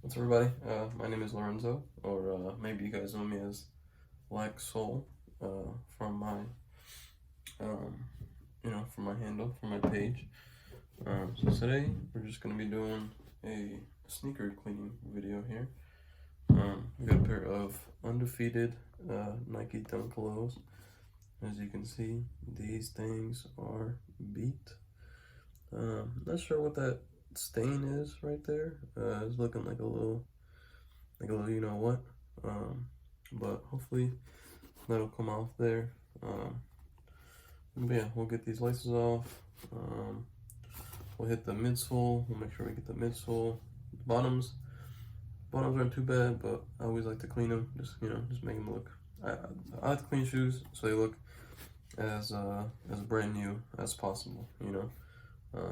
What's up, everybody? My name is Lorenzo, or maybe you guys know me as Black Soul from my, from my handle, from my page. So today we're just gonna be doing a sneaker cleaning video here. We got a pair of Undefeated Nike Dunk lows. As you can see, these things are beat. Not sure what that stain is right there. It's looking like a little you know what. But hopefully that'll come off there. But yeah, we'll get these laces off. We'll hit the midsole. We'll make sure we get the midsole. Bottoms aren't too bad, but I always like to clean them. Just make them look. I like to clean shoes so they look as brand new as possible.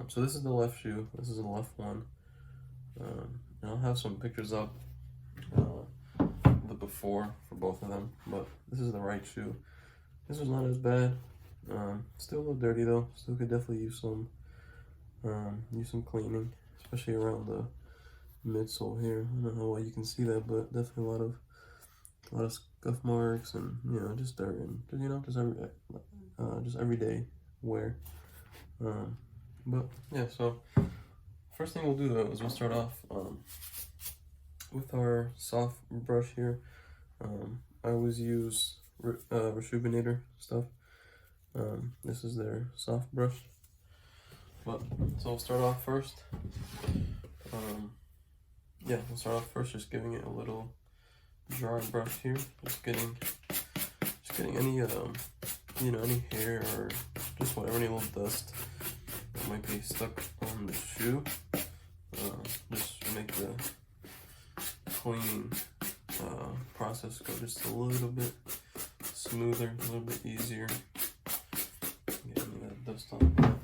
So this is the left shoe. This is the left one. And I'll have some pictures up the before for both of them, but this is the right shoe. This was not as bad. Still a little dirty though. Still could definitely use some cleaning, especially around the midsole here. I don't know why you can see that, but definitely a lot of scuff marks and just dirt and just everyday wear. But yeah, so first thing we'll do though is we'll start off with our soft brush here. I always use Rejuvenator stuff. This is their soft brush. So we'll start off first. We'll start off first just giving it a little dry brush here. Just getting any any hair or just whatever, any little dust that might be stuck on the shoe. Just make the cleaning process go just a little bit smoother, a little bit easier. Getting that dust on here.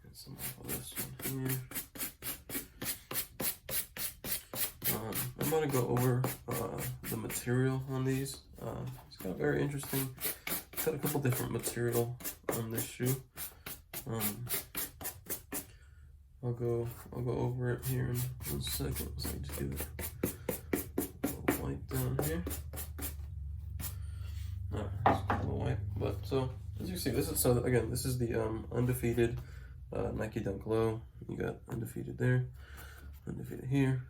And some of this one here. I'm going to go over the material on these. It's got very interesting. It's got a couple different material on this shoe. I'll go over it here in 1 second. So just give it a little wipe down here. Alright, just a little wipe. But so as you see, this is the Undefeated Nike Dunk low. You got Undefeated there, Undefeated here.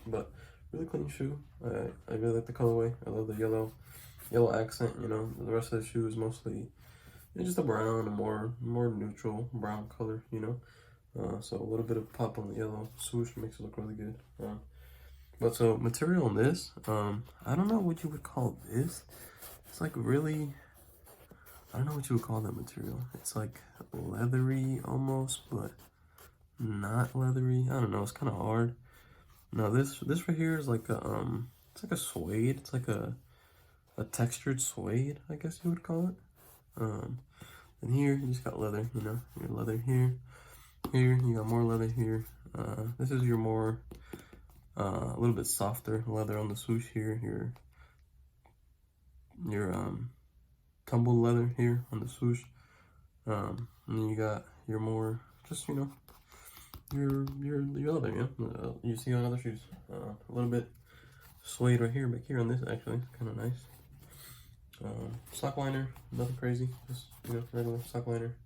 But really clean shoe. I really like the colorway. I love the yellow accent. The rest of the shoe is mostly just a brown, a more neutral brown color. So a little bit of pop on the yellow swoosh makes it look really good. But so material on this, I don't know what you would call this. It's like really, I don't know what you would call that material. It's like leathery almost, but not leathery. I don't know. It's kind of hard. Now this right here is like it's like a suede. It's like a textured suede, I guess you would call it. And here you just got leather. Your leather here. Here you got more leather here. This is your more a little bit softer leather on the swoosh here. Your tumbled leather here on the swoosh. And then you got your more just your leather, you see on other shoes. A little bit suede right here, back here on this actually, kind of nice. Sock liner, nothing crazy, just regular sock liner.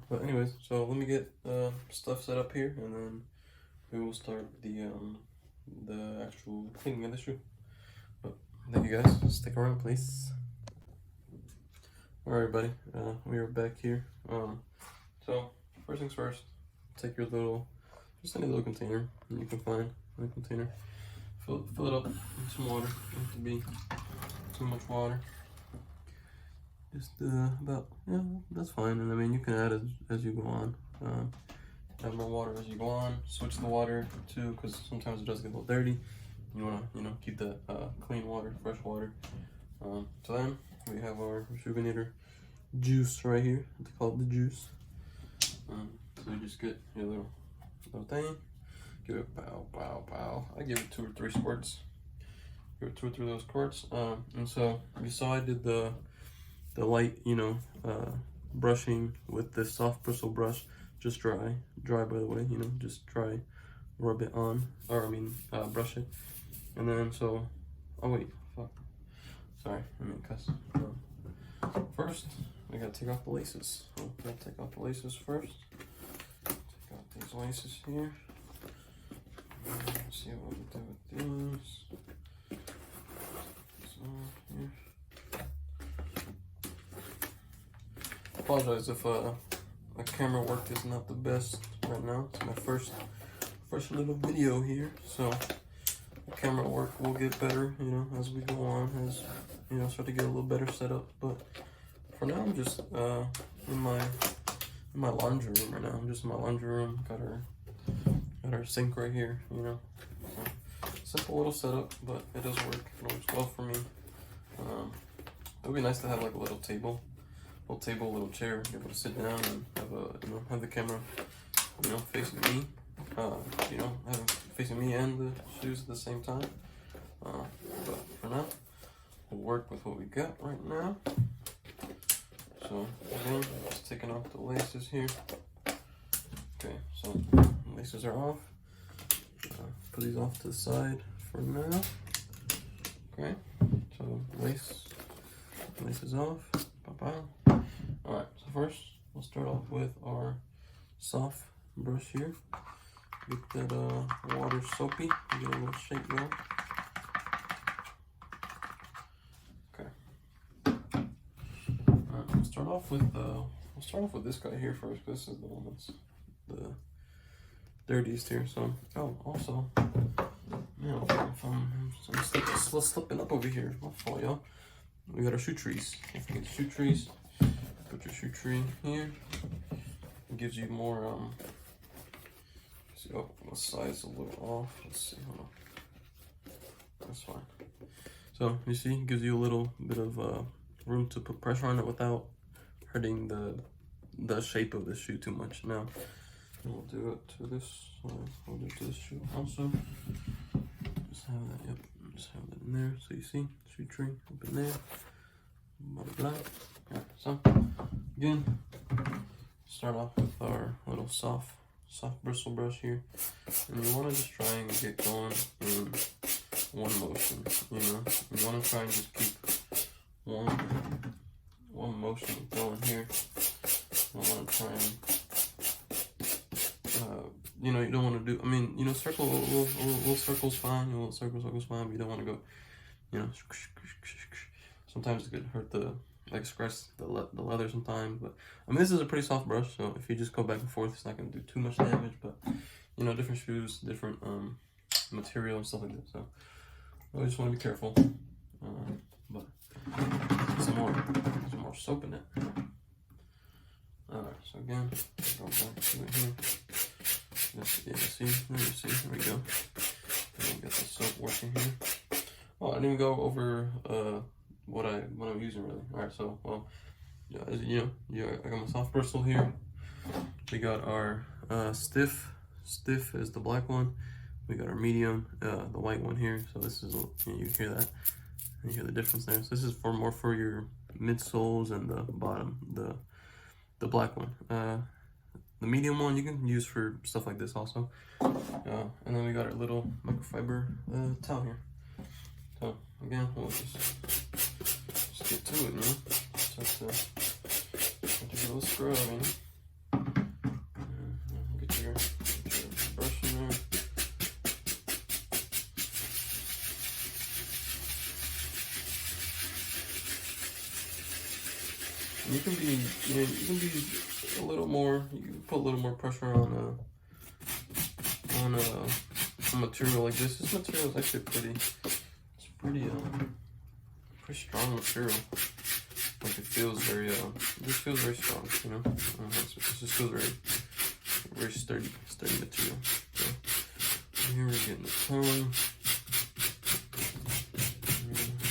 But anyways, so let me get stuff set up here, and then we will start the actual cleaning of the shoe. But thank you guys. Stick around, please. All right, everybody. We are back here. So first things first, take your just any little container that you can find, a container. Fill it up with some water. Don't have to be too much water. Just that's fine. And I mean, you can add as you go on. Add more water as you go on. Switch the water too, because sometimes it does get a little dirty. You wanna keep that clean water, fresh water. So then we have our Rejuvenator juice right here. They call it the juice. So you just get your little thing. Give it pow, pow, pow. I give it 2 or 3 squirts. Give it 2 or 3 of those squirts. And so you saw I did the light, brushing with this soft bristle brush just dry by the way, you know, just dry, rub it on, or I mean brush it, and then so, oh wait, fuck, sorry, I mean cuss. First we gotta take off the laces. So we gotta take off the laces first. Take out these laces here. Let's see what we do with these. So here. Apologize if my camera work is not the best right now. It's my first little video here, so the camera work will get better, you know, as we go on, as you know, start to get a little better set up. But for now, I'm just in my laundry room right now. I'm just in my laundry room. Got our sink right here, you know. So, simple little setup, but it does work. It works well for me. It would be nice to have like a little table, little chair, be able to sit down and have the camera, you know, facing me, you know, facing me and the shoes at the same time. But for now, we'll work with what we got right now. So again, just taking off the laces here. Okay, so laces are off. Put these off to the side for now. Okay, so laces off. Bye-bye. Alright, so first we'll start off with our soft brush here. Get that water soapy, get a little shake going. Okay. Alright, we'll start off with this guy here first. This is the one that's the dirtiest here. So, oh, also, you know, if I'm slipping up over here, my fault, y'all. We got our shoe trees. Don't forget the shoe trees. Put your shoe tree here. It gives you more, see, oh, the side's a little off. Let's see, hold on. That's fine. So, you see, it gives you a little bit of room to put pressure on it without hurting the shape of the shoe too much. Now, we'll do it to this, we'll do it to this shoe also. Just have that, yep, just have that in there. So you see, shoe tree up in there. Blah, blah, blah. Alright, so again, start off with our little soft bristle brush here, and you want to just try and get going in one motion. You know, you want to try and just keep one motion going here. You want to try and you know, you don't want to do. I mean, you know, little circles fine. You know, little circles fine, but you don't want to go. You know, sometimes it could hurt like scratch the leather sometimes. But I mean, this is a pretty soft brush, so if you just go back and forth, it's not going to do too much damage. But you know, different shoes, different material and stuff like that. So I just want to be careful. But some more soap in it. Alright, so again, go back to it here. Yeah, see, there we go. And get the soap working here. Oh, I didn't even go over what I'm using really. Alright, so well, yeah, as you know, I got my soft bristle here. We got our stiff is the black one. We got our medium, the white one here. So this is, you hear that? You hear the difference there. So this is more for your midsoles and the bottom, the black one. The medium one you can use for stuff like this also. And then we got our little microfiber towel here. So again, we'll just get to it, you know. Just have to give a little scrubbing. Get your brush in there. You can be a little more. You can put a little more pressure on a material like this. This material is actually pretty strong material. Like it feels very this feels very strong. You know, it just feels very sturdy material. So here we're getting the tone.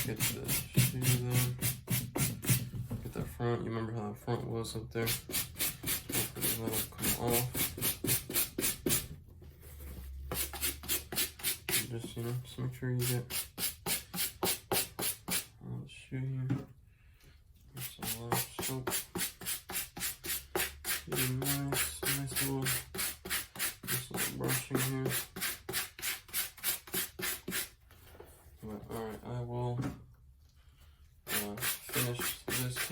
Get the shoe there. Get that front. You remember how the front was up there? Hopefully that'll come off. And just, you know, just make sure you get the shoe here. Some soap. Get a nice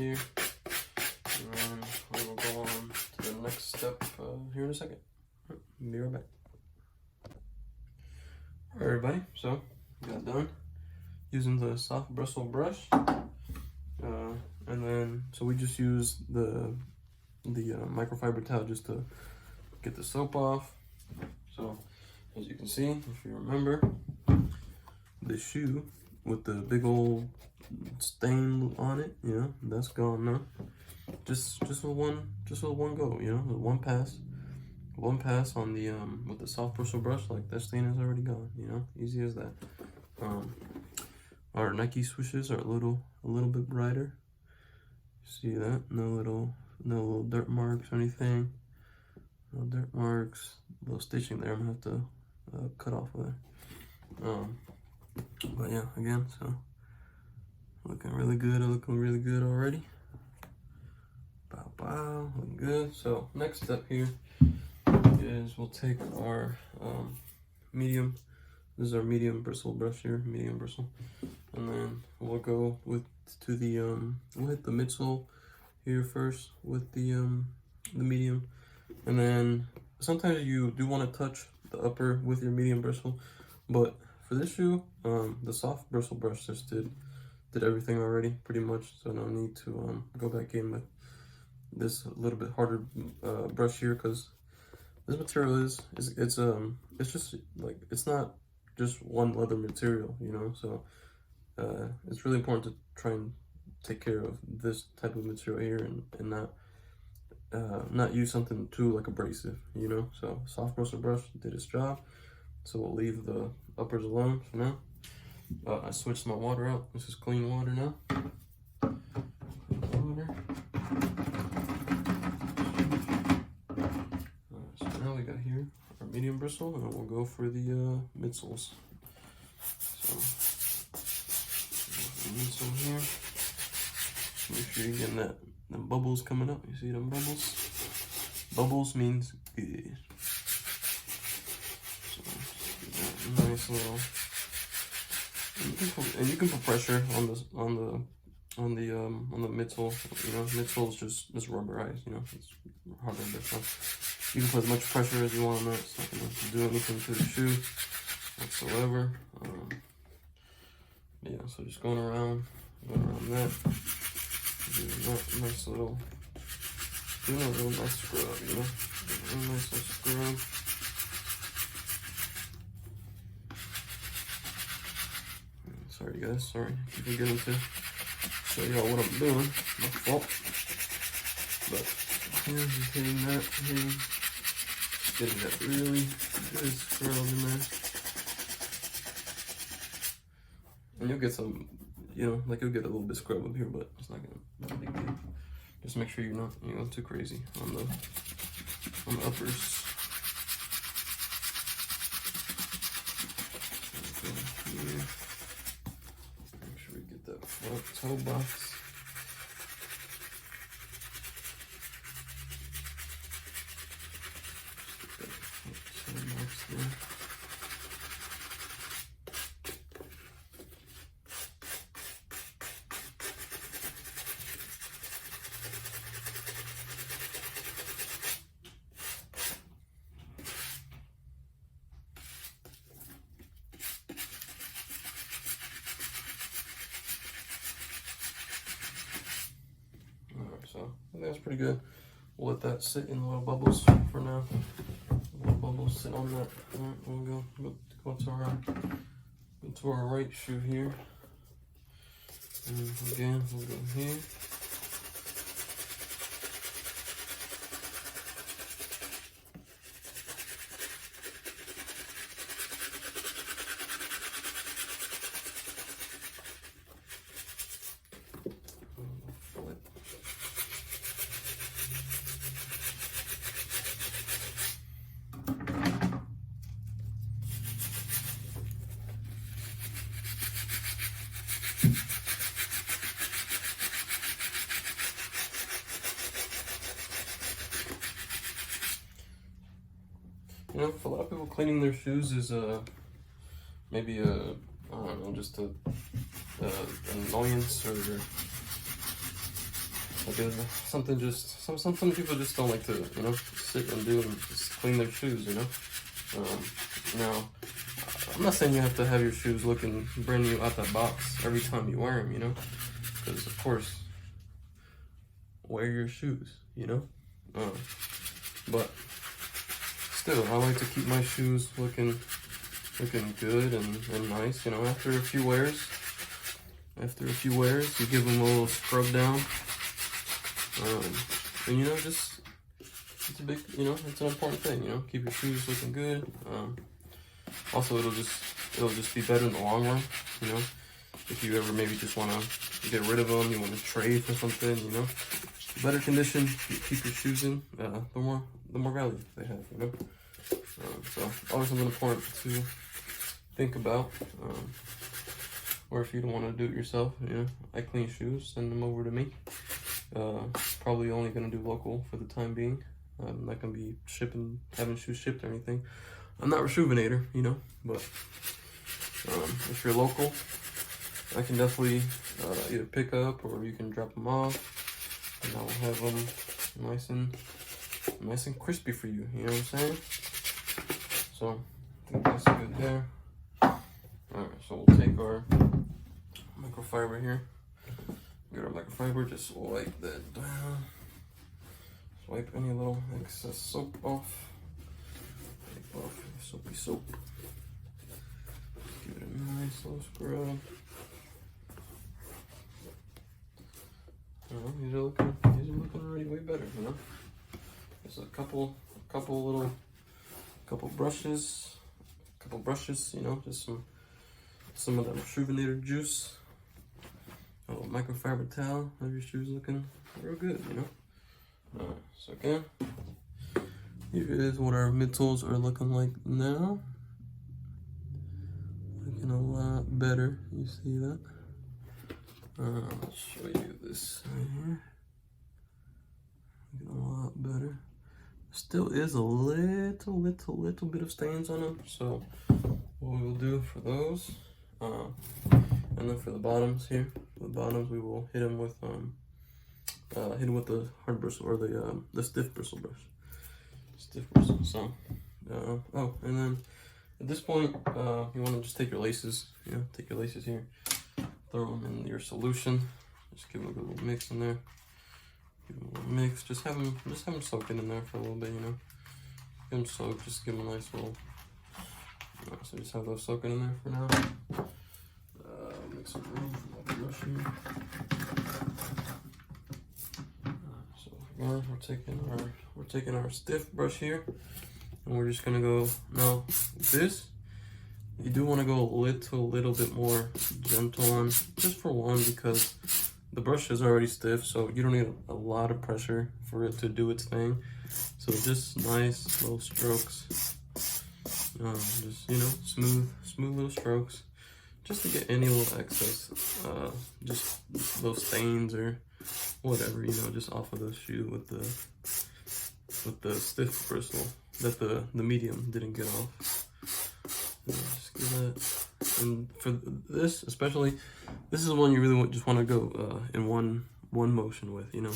here. And then we will go on to the next step here in a second. Be right back. Alright everybody, so we got done using the soft bristle brush. And then, so we just use the microfiber towel just to get the soap off. So as you can see, if you remember, the shoe with the big old stain on it, you know, that's gone now. Just with one go, you know, with one pass on the with the soft bristle brush, like that stain is already gone, you know, easy as that. Our Nike swooshes are a little bit brighter. See that? No little dirt marks or anything. No dirt marks. A little stitching there. I'm gonna have to cut off of there. But yeah, again, so looking really good already. Bow bow, looking good. So next step here is we'll take our medium. This is our medium bristle brush here, medium bristle, and then we'll go to the we'll hit the midsole here first with the medium, and then sometimes you do want to touch the upper with your medium bristle, but for this shoe, the soft bristle brush just did everything already pretty much, so no need to go back in with this a little bit harder brush here, because this material is it's just like, it's not just one leather material, you know, so it's really important to try and take care of this type of material here and not use something too like abrasive, you know. So soft bristle brush did its job, so we'll leave the uppers alone for now. I switched my water out. This is clean water now. So now we got here our medium bristle, and we'll go for the midsoles. So midsole here. Make sure you're getting them bubbles coming up. You see them bubbles? Bubbles means good. So nice little. And you can put pressure on the midsole. You know, midsole is just rubberized. You know, it's hard to bit. So you can put as much pressure as you want on that. It's not gonna do anything to the shoe whatsoever. Yeah, so just going around that. Do a nice little scrub, you know, a nice little scrub. Sorry guys, sorry, keep forgetting to show y'all what I'm doing. My fault. But here, just hitting that here, getting that really good scrub in there, and you'll get some. You know, like you'll get a little bit scrub up here, but it's not a big deal. Just make sure you're not, you know, too crazy on the uppers. Here. Make sure we get that front toe box. Get that toe box there. So I think that's pretty good. We'll let that sit in the little bubbles for now. Little bubbles sit on that. Alright, we'll go to our right shoe here. And again, we'll go here. You know, for a lot of people, cleaning their shoes is maybe I don't know, just a annoyance, or something just some people just don't like to, you know, sit and do and just clean their shoes, you know. Now, I'm not saying you have to have your shoes looking brand new out that box every time you wear them, you know, because of course, wear your shoes, you know. But still, I like to keep my shoes looking good and nice, you know. After a few wears, you give them a little scrub down, and you know, just it's a big, you know, it's an important thing, you know. Keep your shoes looking good. Also, it'll just be better in the long run, you know. If you ever maybe just want to get rid of them, you want to trade for something, you know. The better condition you keep your shoes in, the more value they have, you know. So always something important to think about. Or if you don't want to do it yourself, you know, I clean shoes, send them over to me. Probably only gonna do local for the time being. I'm not gonna be having shoes shipped or anything. I'm not Rejuvenator, you know, but if you're local, I can definitely either pick up or you can drop them off, and I will have them nice and crispy for you. You know what I'm saying? So I think that's good there. All right, so we'll take our microfiber here. Get our microfiber, just wipe that down. Just wipe any little excess soap off. Wipe off soapy soap. Give it a nice little scrub. These are looking already way better, you know. There's a couple brushes, you know, just some of that Rejuvenator juice. A little microfiber towel. Have your shoes looking real good, you know. So again, here is what our midsoles are looking like now. Looking a lot better. You see that? I'll show you this right here. Looking a lot better. Still is a little bit of stains on them. So what we'll do for those, and then for the bottoms here, the bottoms we will hit them with the hard bristle or the stiff bristle brush. Stiff bristle. So, oh, and then at this point, you want to just take your laces. You know, take your laces here, throw them in your solution. Just give them a good little mix in there. Give them a little mix. Just have them soaking in there for a little bit. You know, give them soaked. Just give them a nice little. So just have those soaking in there for now. Make some room for my brush here. So again, we're taking our stiff brush here, and we're just gonna go now. This you do want to go a little bit more gentle on, just for one, because the brush is already stiff, so you don't need a lot of pressure for it to do its thing. So just nice little strokes. Just, you know, smooth little strokes, just to get any little excess, just those stains or whatever, you know, just off of the shoe with the stiff bristle that the medium didn't get off. Just give that. And for this especially, this is the one you really just want to go in one motion with. You know,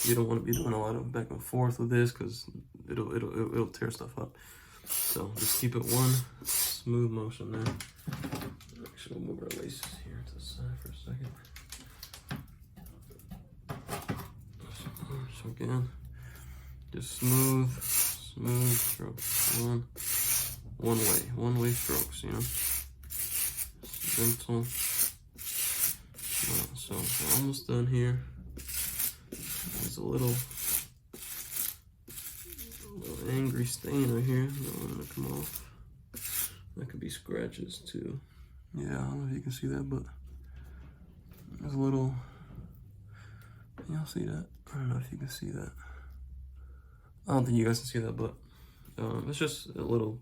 you don't want to be doing a lot of back and forth with this because it'll tear stuff up. So just keep it one smooth motion there. Actually, we'll move our laces here to the side for a second. So again, just smooth strokes. One way strokes, you know. Gentle. So we're almost done here. There's a little angry stain right here. Don't want to come off. That could be scratches too. Yeah, I don't know if you can see that, but there's a little. Y'all see that? I don't know if you can see that. I don't think you guys can see that, but it's just a little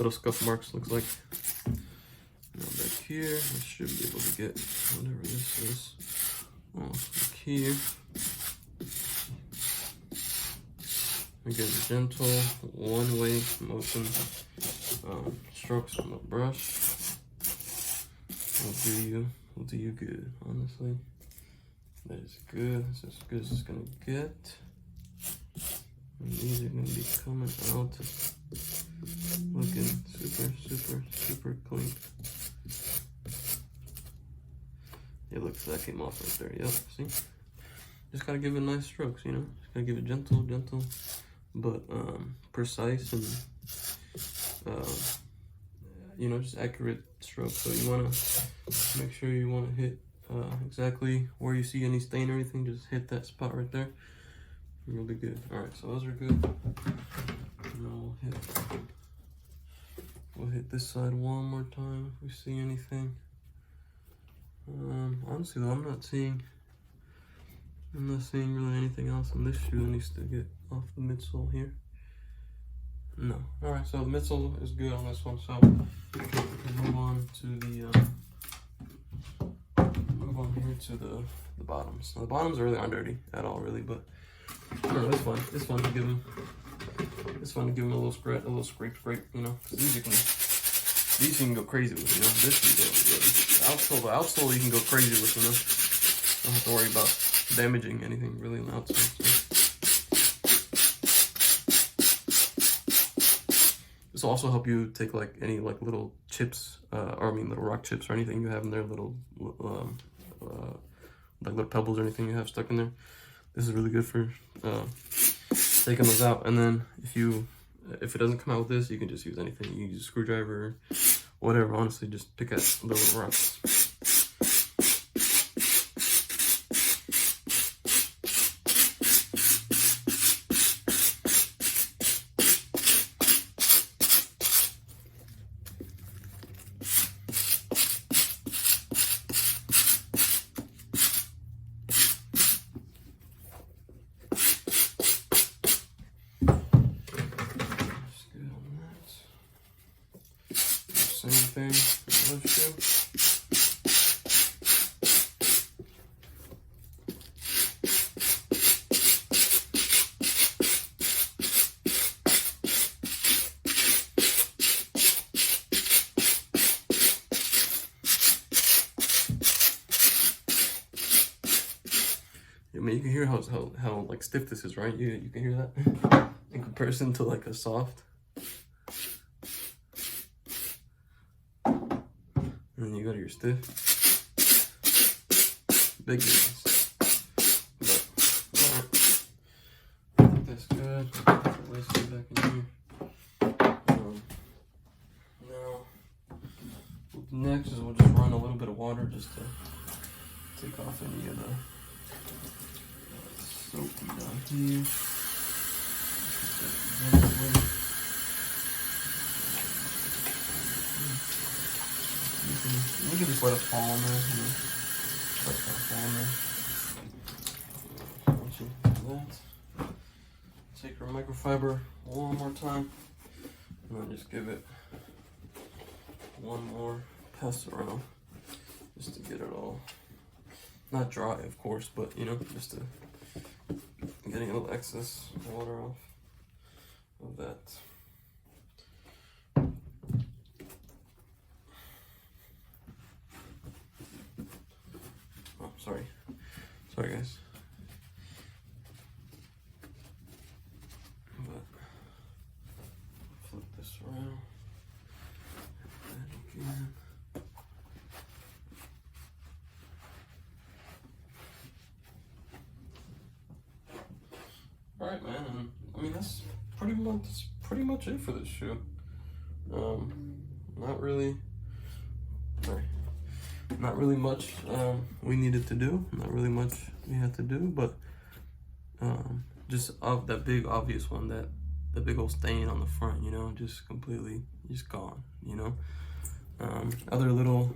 scuff marks. Looks like. Now back here, I should be able to get whatever this is. Almost back here. Again, gentle, one-way motion, strokes from the brush will do you good, honestly. That is good. That's as good as it's gonna get. And these are gonna be coming out looking super clean. It looks that came off right there. Yep, see? Just gotta give it nice strokes, you know? Just gotta give it gentle, but precise and you know, just accurate strokes. So you wanna make sure you wanna hit exactly where you see any stain or anything. Just hit that spot right there, and you'll be good. All right, so those are good. And then we'll hit this side one more time if we see anything. Honestly though, I'm not seeing really anything else on this shoe that needs to get off the midsole here. No. Alright, so the midsole is good on this one, so we'll move on to the bottoms. Now, the bottoms really aren't dirty at all, really, but no, it's fun. It's fun to give them a little scrape, you know. These you can go crazy with, you know. This you go, the outsole you can go crazy with, you know. Don't have to worry about damaging anything really on the outsole. So. This will also help you take like any like little chips, little rock chips or anything you have in there, little like little pebbles or anything you have stuck in there. This is really good for taking those out. And then if it doesn't come out with this, you can just use anything. You can use a screwdriver, whatever. Honestly, just pick at the little rocks. Same thing, other shoe. I mean, you can hear how like stiff this is, right? You can hear that in comparison to like a soft. And then you go to your stiff. Big difference. But, alright. That's good. Let's get back in here. Now, next is we'll just run a little bit of water just to take off any of the soap down here. You can just let it fall in there, you know. Let that fall in there. Once you do that, take our microfiber one more time, and then just give it one more pass around, just to get it all, not dry of course, but you know, just to getting a little excess water off of that. Sorry guys. But flip this around. And again. All right, man. And I mean that's pretty much it for this shoe. Not really much we needed to do. Not really much we had to do, but just of that big obvious one, that the big old stain on the front, you know, just completely just gone, you know. Other little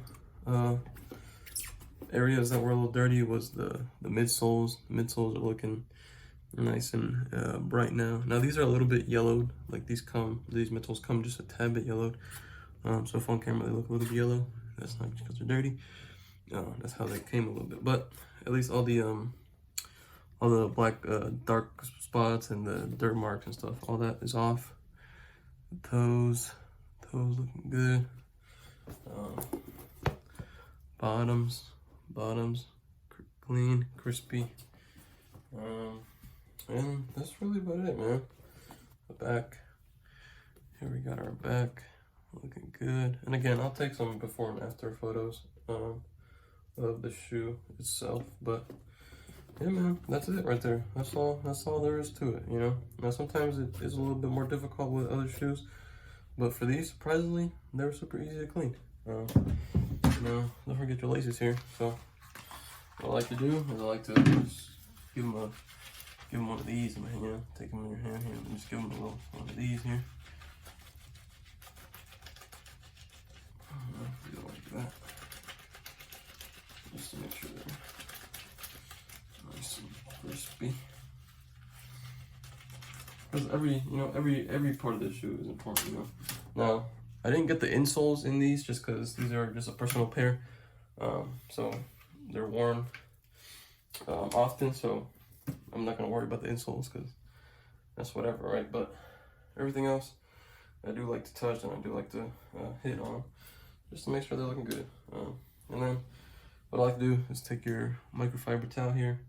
areas that were a little dirty was the midsoles. The midsoles are looking nice and bright now. Now these are a little bit yellowed, like these midsoles come just a tad bit yellowed. So if on camera they look a little bit yellow. That's not because they're dirty. That's how they came a little bit. But at least all the black dark spots and the dirt marks and stuff, all that is off. The toes looking good. Bottoms clean, crispy. And that's really about it, man. The back. Here we got our back, looking good. And again, I'll take some before and after photos of the shoe itself. But yeah, man, that's it right there. That's all there is to it, you know. Now sometimes it is a little bit more difficult with other shoes, but for these, surprisingly, they're super easy to clean. Now, don't forget your laces here. So what I like to do is I like to just give them one of these, you know, take them in your hand here and just give them a little one of these here. Like that, just to make sure they're nice and crispy. Because every part of the shoe is important, you know. Now, I didn't get the insoles in these just because these are just a personal pair, so they're worn often. So I'm not gonna worry about the insoles because that's whatever, right? But everything else, I do like to touch and I do like to hit on, just to make sure they're looking good. And then what I like to do is take your microfiber towel here,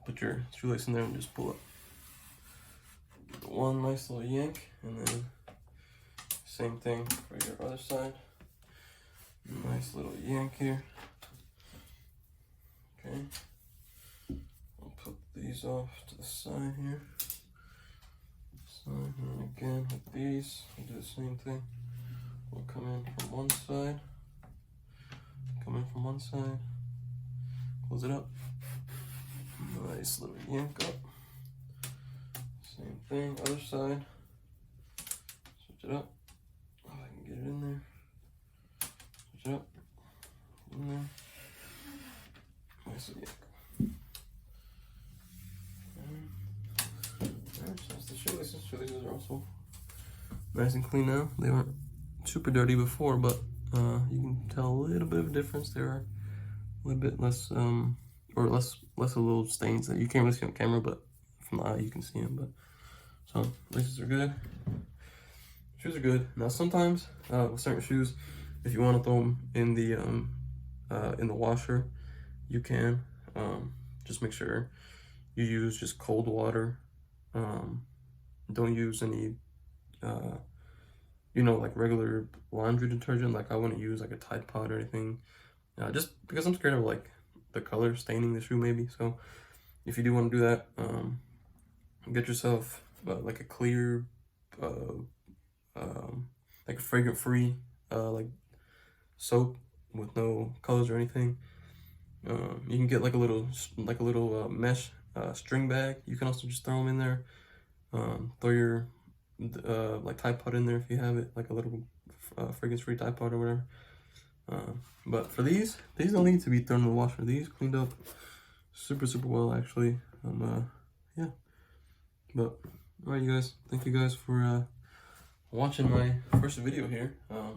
put your shoelace in there and just pull up. One nice little yank, and then same thing for your other side. Nice little yank here. Okay. I'll put these off to the side here. And then again with these, we'll do the same thing. We'll come in from one side, close it up, nice little yank up, same thing, other side, switch it up, if I can get it in there, switch it up, in there, nice little yank. Alright, so that's the shoelaces. Shoelaces are also nice and clean now. They weren't super dirty before, but you can tell a little bit of a difference. There are a little bit less, or less of little stains that you can't really see on camera, but from the eye you can see them. But so laces are good. Shoes are good. Now sometimes with certain shoes, if you want to throw them in the washer, you can. Just make sure you use just cold water. Don't use any like regular laundry detergent. Like I wouldn't use like a Tide Pod or anything, just because I'm scared of like the color staining the shoe maybe. So if you do want to do that, get yourself like a clear like a fragrant free like soap with no colors or anything. You can get like a little mesh string bag. You can also just throw them in there. Throw your like Tide Pod in there if you have it, like a little fragrance-free Tide Pod or whatever. But for these don't need to be thrown in the washer. These cleaned up super well actually. Yeah. But alright, you guys. Thank you guys for watching my first video here.